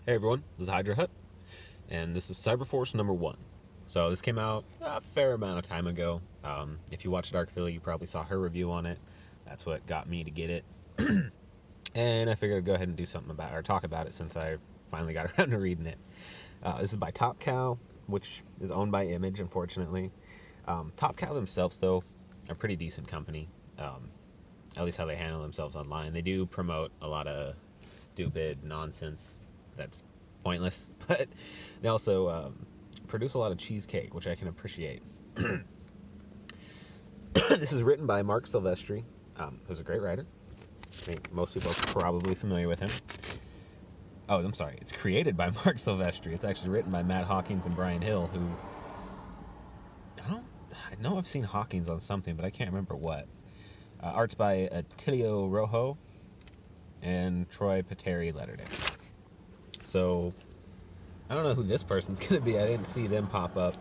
Hey everyone, this is Hydra Hut, and this is Cyberforce number 1. So this came out a fair amount of time ago. If you watched Dark Philly, you probably saw her review on it. That's what got me to get it. And I figured I'd go ahead and do something about it, or talk about it since I finally got around to reading it. This is by Top Cow, which is owned by Image, unfortunately. Top Cow themselves, though, are a pretty decent company. At least how they handle themselves online. They do promote a lot of stupid nonsense that's pointless, but they also produce a lot of cheesecake, which I can appreciate. This is written by Marc Silvestri, who's a great writer. I think most people are probably familiar with him. Oh, I'm sorry. It's created by Marc Silvestri. It's actually written by Matt Hawkins and Brian Hill, who I know I've seen Hawkins on something, but I can't remember what. Art's by Attilio Rojo and Troy Pateri lettered it. So I don't know who this person's going to be. I didn't see them pop up.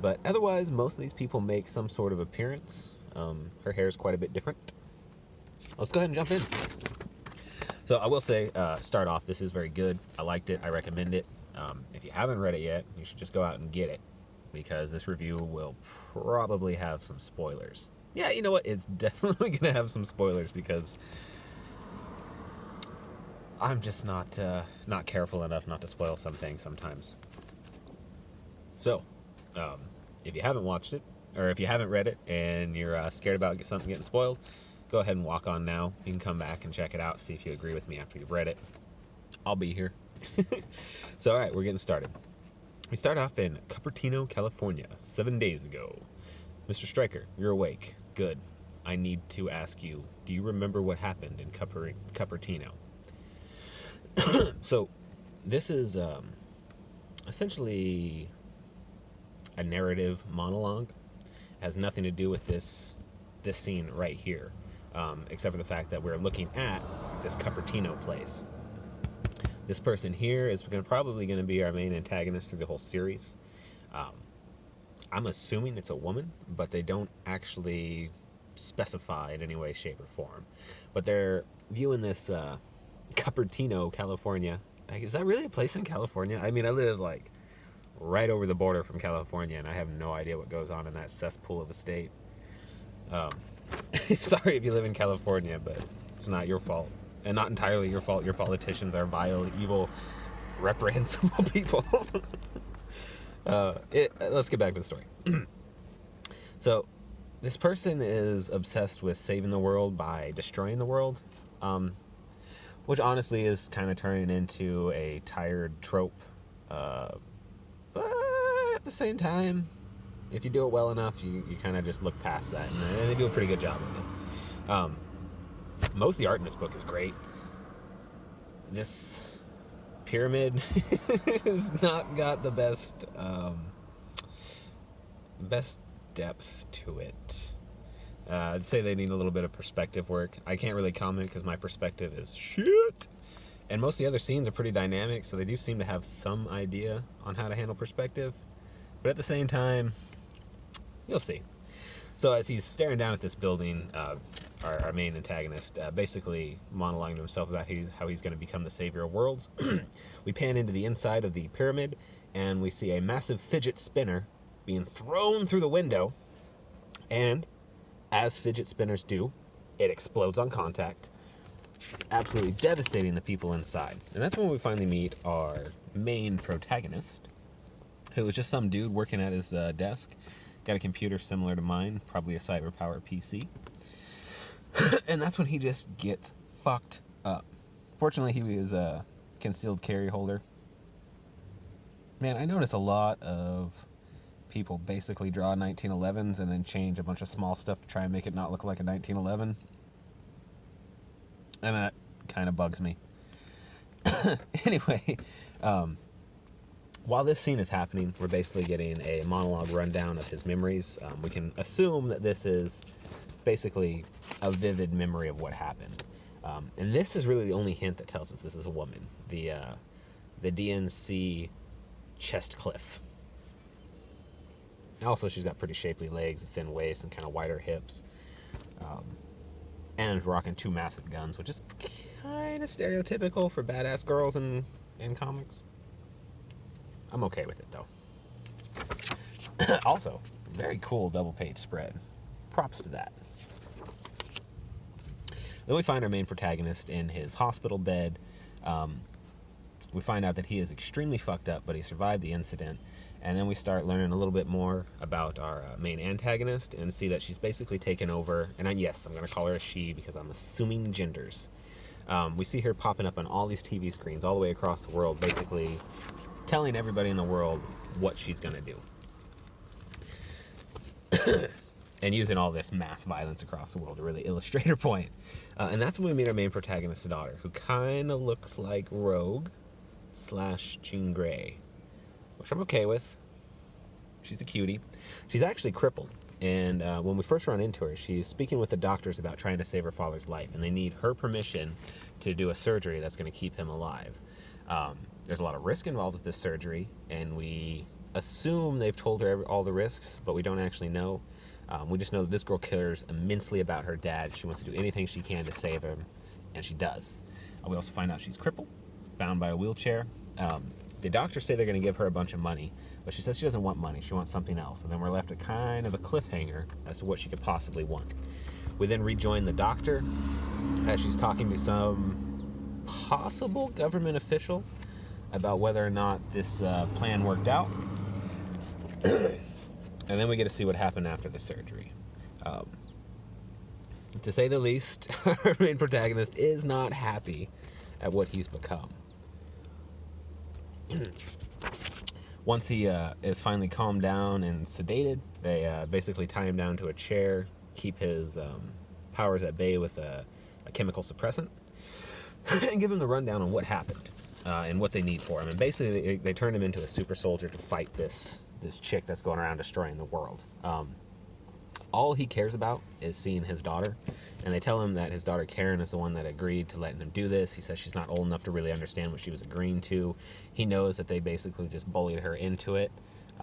But otherwise, most of these people make some sort of appearance. Her hair is quite a bit different. Let's go ahead and jump in. So I will say, start off, this is very good. I liked it. I recommend it. If you haven't read it yet, you should just go out and get it, because this review will probably have some spoilers. Yeah, you know what? It's definitely going to have some spoilers, because I'm just not careful enough not to spoil some things sometimes. So, if you haven't watched it, or if you haven't read it and you're scared about something getting spoiled, go ahead and walk on now. You can come back and check it out, see if you agree with me after you've read it. I'll be here. So, all right, we're getting started. We start off in Cupertino, California, 7 days ago. Mr. Stryker, you're awake. Good. I need to ask you, do you remember what happened in Cupertino? So, this is essentially a narrative monologue. It has nothing to do with this scene right here, except for the fact that we're looking at this Cupertino place. This person here is probably going to be our main antagonist through the whole series. I'm assuming it's a woman, but they don't actually specify in any way, shape, or form. But they're viewing this Cupertino, California. Is that really a place in California? I mean, I live like right over the border from California, and I have no idea what goes on in that cesspool of a state. Sorry if you live in California, but it's not your fault. And not entirely your fault. Your politicians are vile, evil, reprehensible people. Let's get back to the story. So, this person is obsessed with saving the world by destroying the world, which honestly is kind of turning into a tired trope. But at the same time, if you do it well enough, you kind of just look past that, and they do a pretty good job of it. Most of the art in this book is great. This pyramid has not got the best depth to it. I'd say they need a little bit of perspective work. I can't really comment because my perspective is shit. And most of the other scenes are pretty dynamic, so they do seem to have some idea on how to handle perspective. But at the same time, you'll see. So as he's staring down at this building, our main antagonist basically monologuing to himself about how he's going to become the savior of worlds. We pan into the inside of the pyramid, and we see a massive fidget spinner being thrown through the window. And as fidget spinners do, it explodes on contact, absolutely devastating the people inside. And that's when we finally meet our main protagonist, who is just some dude working at his desk. Got a computer similar to mine, probably a cyber-powered PC. And that's when he just gets fucked up. Fortunately, he was a concealed carry holder. Man, I notice a lot of people basically draw 1911s and then change a bunch of small stuff to try and make it not look like a 1911. And that kind of bugs me. Anyway, while this scene is happening, we're basically getting a monologue rundown of his memories. We can assume that this is basically a vivid memory of what happened. And this is really the only hint that tells us this is a woman. The DNC chest cliff. Also, she's got pretty shapely legs, a thin waist, and kind of wider hips. And rocking two massive guns, which is kind of stereotypical for badass girls in in comics. I'm okay with it, though. Also, very cool double-page spread. Props to that. Then we find our main protagonist in his hospital bed. We find out that he is extremely fucked up, but he survived the incident. And then we start learning a little bit more about our main antagonist and see that she's basically taken over. And yes, I'm going to call her a she because I'm assuming genders. We see her popping up on all these TV screens all the way across the world, basically telling everybody in the world what she's going to do. And using all this mass violence across the world to really illustrate her point. And that's when we meet our main protagonist's daughter, who kind of looks like Rogue / Jean Grey, which I'm okay with. She's a cutie. She's actually crippled. And when we first run into her, she's speaking with the doctors about trying to save her father's life. And they need her permission to do a surgery that's going to keep him alive. There's a lot of risk involved with this surgery. And we assume they've told her all the risks, but we don't actually know. We just know that this girl cares immensely about her dad. She wants to do anything she can to save him, and she does. We also find out she's crippled, bound by a wheelchair. The doctors say they're going to give her a bunch of money, but she says she doesn't want money. She wants something else. And then we're left at kind of a cliffhanger as to what she could possibly want. We then rejoin the doctor as she's talking to some possible government official about whether or not this plan worked out. And then we get to see what happened after the surgery. To say the least, our main protagonist is not happy at what he's become. Once he is finally calmed down and sedated, they basically tie him down to a chair, keep his powers at bay with a chemical suppressant, and give him the rundown on what happened and what they need for him. And basically, they turn him into a super soldier to fight this chick that's going around destroying the world. All he cares about is seeing his daughter, and they tell him that his daughter Karen is the one that agreed to letting him do this. He says she's not old enough to really understand what she was agreeing to. He knows that they basically just bullied her into it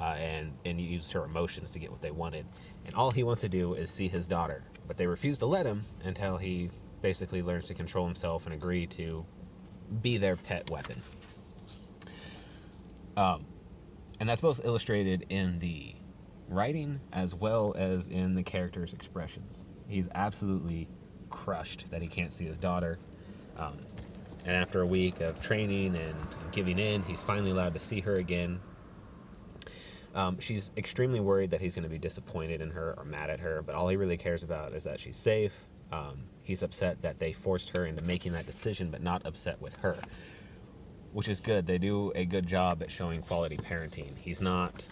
and used her emotions to get what they wanted. And all he wants to do is see his daughter, but they refuse to let him until he basically learns to control himself and agree to be their pet weapon. And that's both illustrated in the writing as well as in the character's expressions. He's absolutely crushed that he can't see his daughter. And after a week of training and giving in, he's finally allowed to see her again. She's extremely worried that he's going to be disappointed in her or mad at her, but all he really cares about is that she's safe. He's upset that they forced her into making that decision, but not upset with her, which is good. They do a good job at showing quality parenting. He's not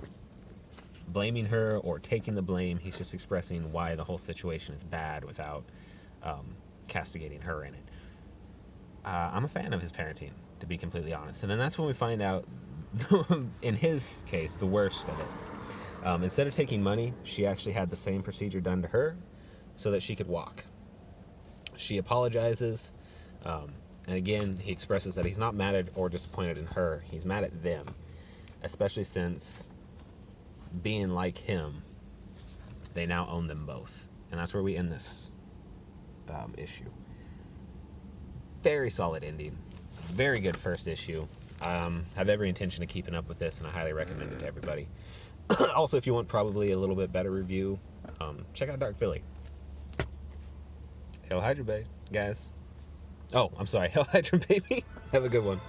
blaming her or taking the blame. He's just expressing why the whole situation is bad without castigating her in it. I'm a fan of his parenting, to be completely honest. And then that's when we find out, in his case, the worst of it. Instead of taking money, she actually had the same procedure done to her so that she could walk. She apologizes. And again, he expresses that he's not mad at or disappointed in her. He's mad at them, especially since being like him, they now own them both. And that's where we end this issue. Very solid ending. Very good first issue. Have every intention of keeping up with this, and I highly recommend it to everybody. Also, if you want probably a little bit better review, check out Dark Philly. Hail Hydra Bay, guys. Oh, I'm sorry. Hail Hydra Baby. Have a good one.